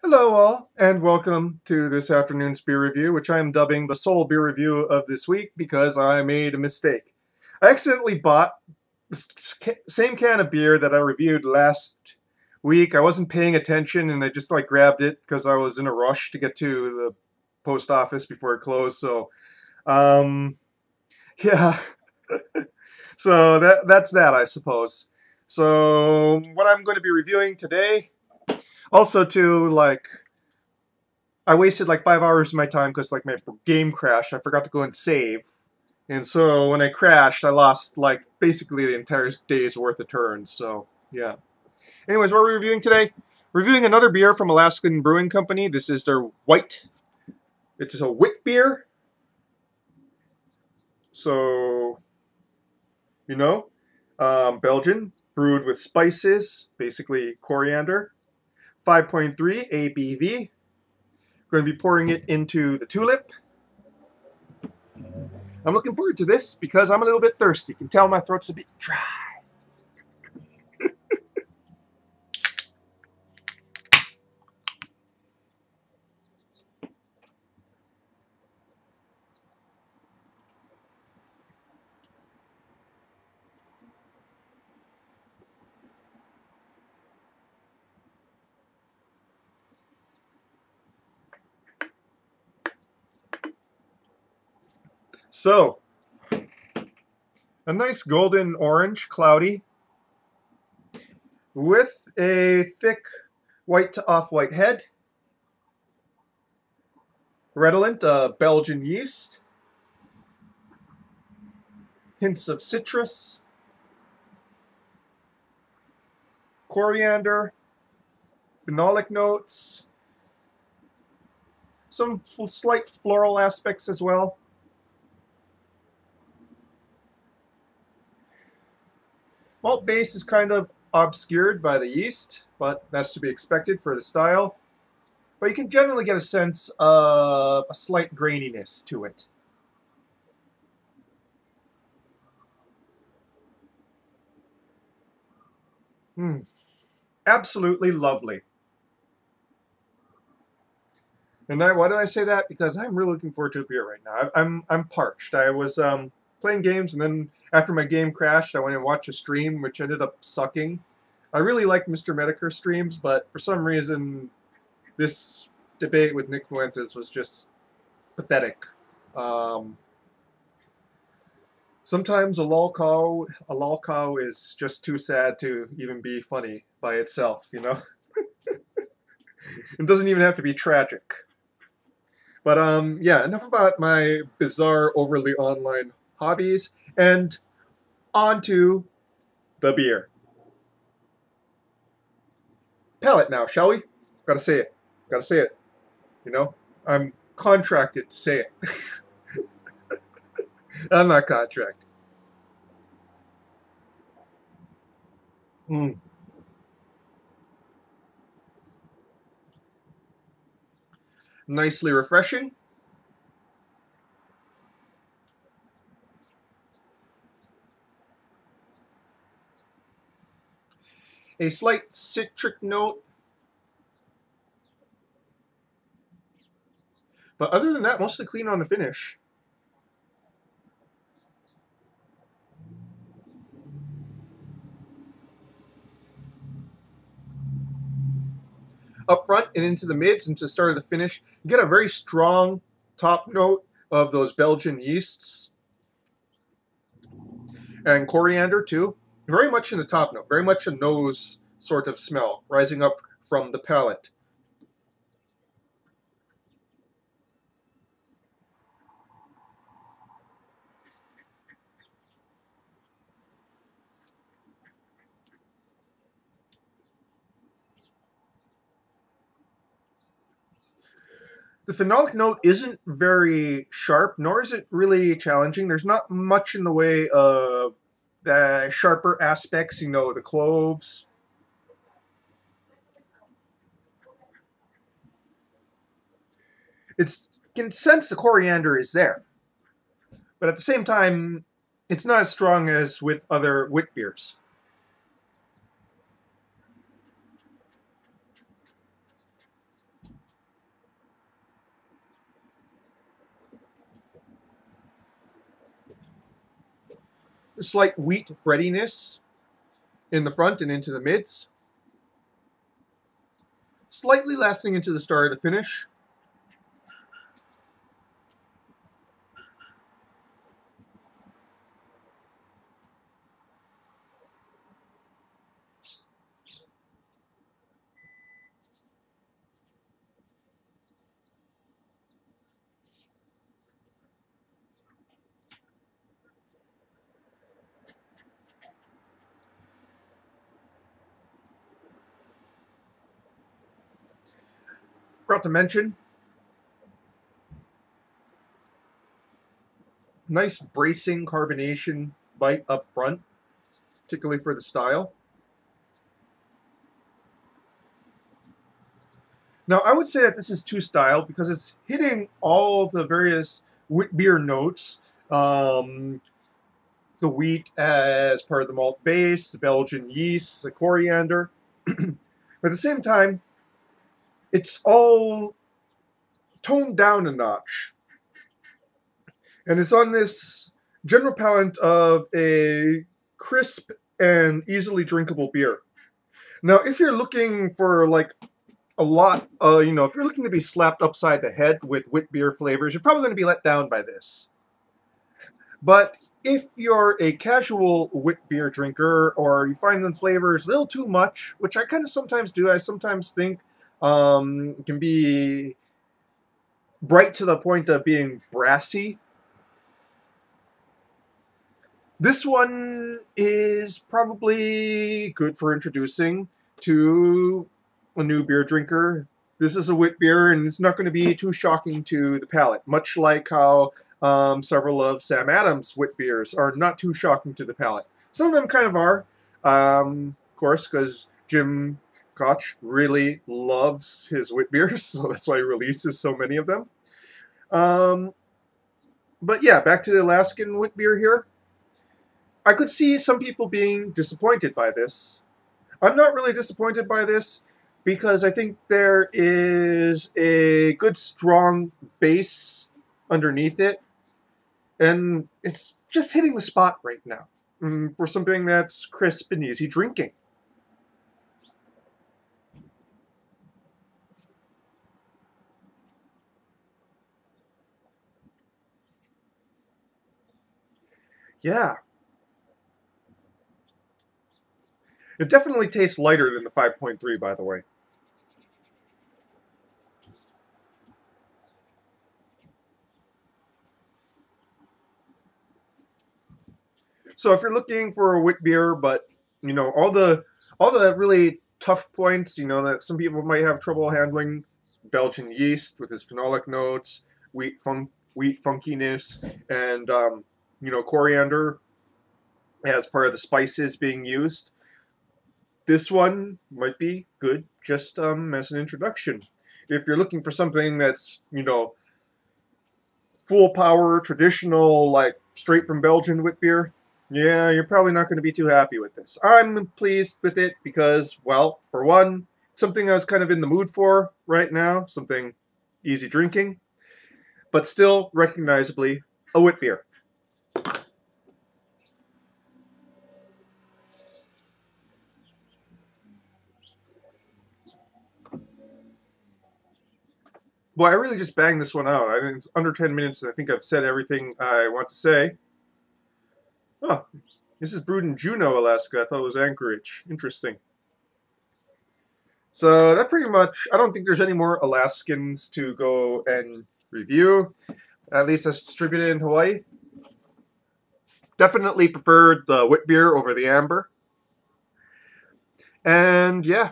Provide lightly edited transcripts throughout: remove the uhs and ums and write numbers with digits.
Hello, all, and welcome to this afternoon's beer review, which I am dubbing the sole beer review of this week because I made a mistake. I accidentally bought the same can of beer that I reviewed last week. I wasn't paying attention, and I just grabbed it because I was in a rush to get to the post office before it closed. So, um, yeah. So that's that, I suppose. So, what I'm going to be reviewing today. Also, too, I wasted 5 hours of my time because my game crashed. I forgot to go and save, and so when I crashed, I lost basically the entire day's worth of turns. So yeah. Anyways, what are we reviewing today? Reviewing another beer from Alaskan Brewing Company. This is their white. It's a Witbier. So Belgian, brewed with spices, basically coriander. 5.3 ABV. We're going to be pouring it into the tulip. I'm looking forward to this because I'm a little bit thirsty. You can tell my throat's a bit dry. So, a nice golden orange, cloudy, with a thick white to off-white head. Redolent Belgian yeast. Hints of citrus. Coriander. Phenolic notes. Some slight floral aspects as well. Malt base is kind of obscured by the yeast, but that's to be expected for the style. But you can generally get a sense of a slight graininess to it. Absolutely lovely. And why do I say that? Because I'm really looking forward to a beer right now. I'm parched. I was playing games, and then after my game crashed, I went and watched a stream, which ended up sucking. I really like Mr. Medicare streams, but for some reason, this debate with Nick Fuentes was just pathetic. Sometimes a lol cow is just too sad to even be funny by itself, you know? It doesn't even have to be tragic. But yeah, enough about my bizarre, overly online hobbies, and on to the beer. Palate now, shall we? Gotta say it. Gotta say it. You know? I'm contracted to say it. I'm not contracted. Mm. Nicely refreshing. A slight citric note. But other than that, mostly clean on the finish. Up front and into the mids and to the start of the finish, you get a very strong top note of those Belgian yeasts. And coriander, too. Very much in the top note. Very much a nose sort of smell rising up from the palate. The phenolic note isn't very sharp, nor is it really challenging. There's not much in the way of the sharper aspects, the cloves. You can sense the coriander is there. But at the same time, it's not as strong as with other wit beers. a slight wheat breadiness in the front and into the mids. Slightly lasting into the start of the finish. Forgot to mention, nice bracing carbonation bite up front, particularly for the style. Now, I would say that this is two-style because it's hitting all the various Witbier notes. The wheat as part of the malt base, the Belgian yeast, the coriander. But at the same time, it's all toned down a notch. And it's on this general palate of a crisp and easily drinkable beer. Now, if you're looking for like a lot, if you're looking to be slapped upside the head with Witbier flavors, you're probably going to be let down by this. But if you're a casual Witbier drinker, or you find the flavors a little too much, which I kind of sometimes do, I sometimes think can be bright to the point of being brassy. This one is probably good for introducing to a new beer drinker. This is a Witbier, and it's not going to be too shocking to the palate, much like how several of Sam Adams' Witbiers are not too shocking to the palate. Some of them kind of are, of course, because Jim Koch really loves his Witbiers, so that's why he releases so many of them. But yeah, back to the Alaskan Witbier here. I could see some people being disappointed by this. I'm not really disappointed by this because I think there is a good, strong base underneath it. And it's just hitting the spot right now for something that's crisp and easy drinking. Yeah. It definitely tastes lighter than the 5.3, by the way. So if you're looking for a wit beer, but all the really tough points, that some people might have trouble handling, Belgian yeast with its phenolic notes, wheat funkiness, and coriander as part of the spices being used. This one might be good just as an introduction. If you're looking for something that's full power, traditional, like straight from Belgian wit beer, yeah, you're probably not going to be too happy with this. I'm pleased with it because, well, for one, something I was kind of in the mood for right now, something easy drinking, but still recognizably a wit beer. Well, I really just banged this one out. It's under 10 minutes, and I think I've said everything I want to say. Oh, this is brewed in Juneau, Alaska. I thought it was Anchorage. Interesting. So that pretty much, I don't think there's any more Alaskans to go and review. At least that's distributed in Hawaii. Definitely preferred the wit beer over the amber. And yeah,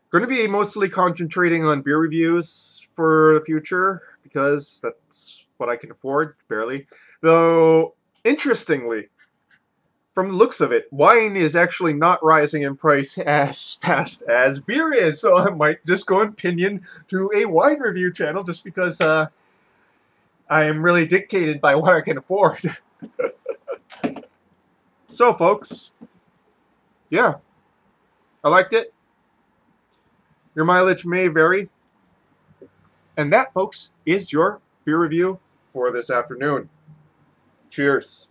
going to be mostly concentrating on beer reviews for the future because that's what I can afford, barely. Though, interestingly, from the looks of it, wine is actually not rising in price as fast as beer is. So I might just go and pinion to a wine review channel just because I am really dictated by what I can afford. So, folks, yeah, I liked it. Your mileage may vary. And that, folks, is your beer review for this afternoon. Cheers.